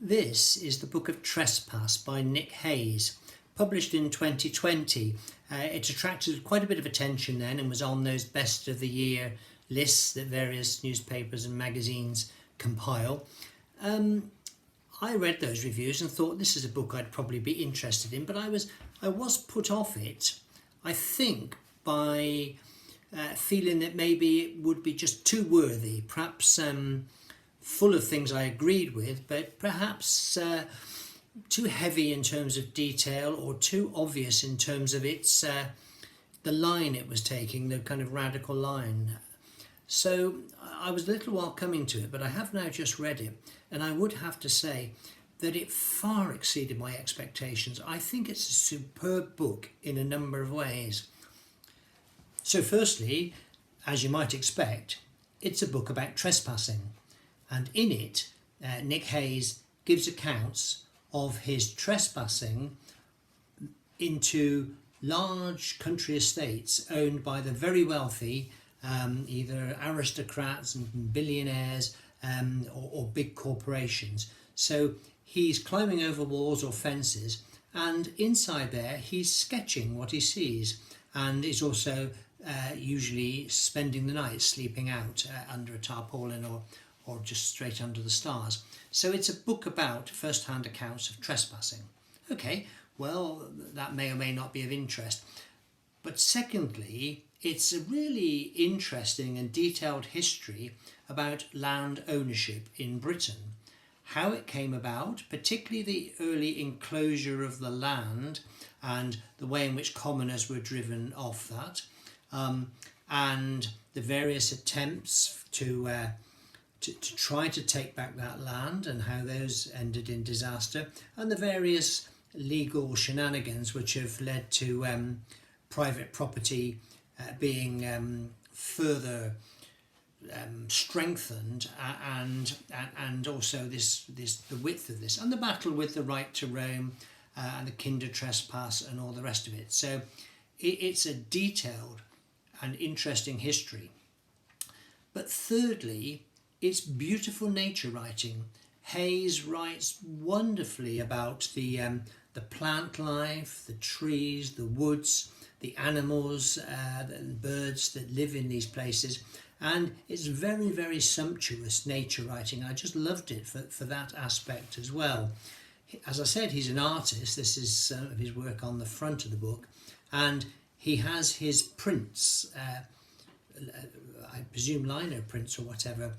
This is the book of Trespass by Nick Hayes, published in 2020. It attracted quite a bit of attention then and was on those best of the year lists that various newspapers and magazines compile. I read those reviews and thought this is a book I'd probably be interested in, but I was put off it, I think, by feeling that maybe it would be just too worthy, perhaps full of things I agreed with, but perhaps too heavy in terms of detail or too obvious in terms of its the line it was taking, the kind of radical line. So I was a little while coming to it, but I have now just read it, and I would have to say that it far exceeded my expectations. I think it's a superb book in a number of ways. So firstly, as you might expect, it's a book about trespassing. And in it, Nick Hayes gives accounts of his trespassing into large country estates owned by the very wealthy, either aristocrats and billionaires or big corporations. So he's climbing over walls or fences, and inside there he's sketching what he sees, and he's also usually spending the night sleeping out under a tarpaulin or just straight under the stars. So it's a book about first-hand accounts of trespassing. Okay, well, that may or may not be of interest. But secondly, it's a really interesting and detailed history about land ownership in Britain, how it came about, particularly the early enclosure of the land and the way in which commoners were driven off that, and the various attempts to try to take back that land and how those ended in disaster, and the various legal shenanigans which have led to private property being further strengthened, and also the width of this, and the battle with the right to roam and the kinder trespass and all the rest of it. So it's a detailed and interesting history. But thirdly, it's beautiful nature writing. Hayes writes wonderfully about the plant life, the trees, the woods, the animals, and birds that live in these places, and it's very, very sumptuous nature writing. I just loved it for that aspect as well. As I said, he's an artist. This is some of his work on the front of the book, and he has his prints, I presume lino prints or whatever,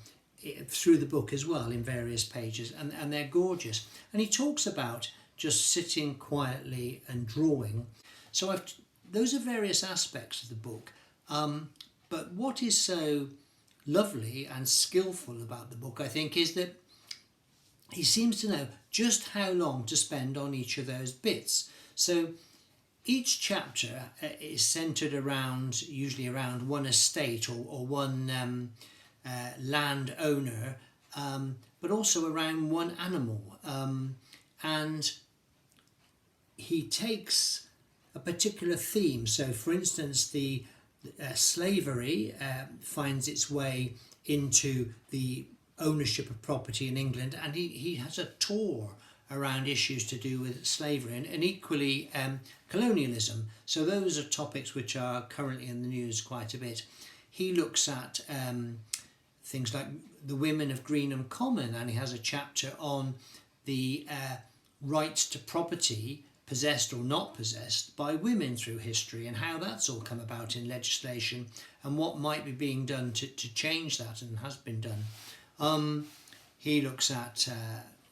through the book as well in various pages, and they're gorgeous. And he talks about just sitting quietly and drawing. So those are various aspects of the book. But what is so lovely and skillful about the book, I think, is that he seems to know just how long to spend on each of those bits. So each chapter is centred usually around one estate or one land owner, but also around one animal. And he takes a particular theme. So, for instance, the slavery finds its way into the ownership of property in England, and he has a tour around issues to do with slavery, and equally colonialism. So those are topics which are currently in the news quite a bit. He looks at things like the women of Greenham Common, and he has a chapter on the rights to property, possessed or not possessed, by women through history, and how that's all come about in legislation and what might be being done to change that, and has been done. He looks at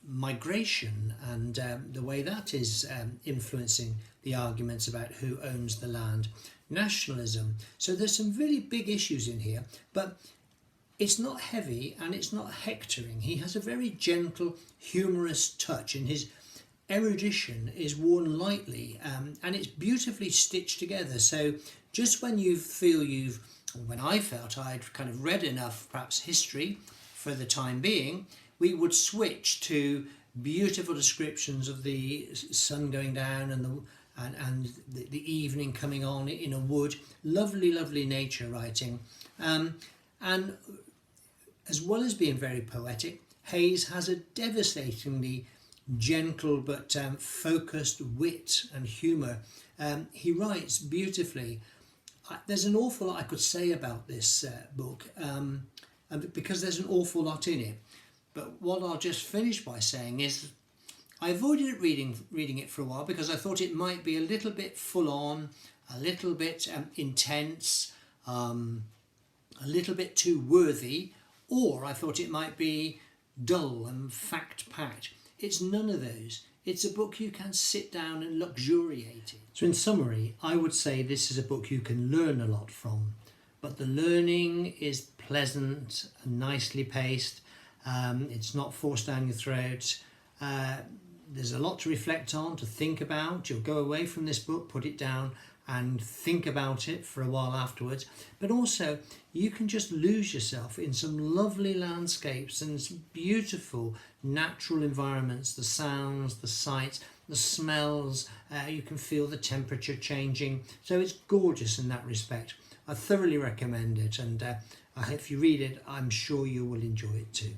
migration and the way that is influencing the arguments about who owns the land, nationalism. So there's some really big issues in here, but it's not heavy and it's not hectoring. He has a very gentle, humorous touch, and his erudition is worn lightly, and it's beautifully stitched together. So just when when I felt I'd kind of read enough, perhaps history for the time being, we would switch to beautiful descriptions of the sun going down and the evening coming on in a wood. Lovely, lovely nature writing. And as well as being very poetic, Hayes has a devastatingly gentle but focused wit and humour. He writes beautifully. There's an awful lot I could say about this book, and because there's an awful lot in it. But what I'll just finish by saying is I avoided reading it for a while because I thought it might be a little bit full on, a little bit intense, a little bit too worthy, or I thought it might be dull and fact-packed. It's none of those. It's a book you can sit down and luxuriate in. So in summary, I would say this is a book you can learn a lot from, but the learning is pleasant and nicely paced. It's not forced down your throat. There's a lot to reflect on, to think about. You'll go away from this book, put it down and think about it for a while afterwards. But also you can just lose yourself in some lovely landscapes and some beautiful natural environments, the sounds, the sights, the smells. You can feel the temperature changing. So it's gorgeous in that respect. I thoroughly recommend it, and if you read it, I'm sure you will enjoy it too.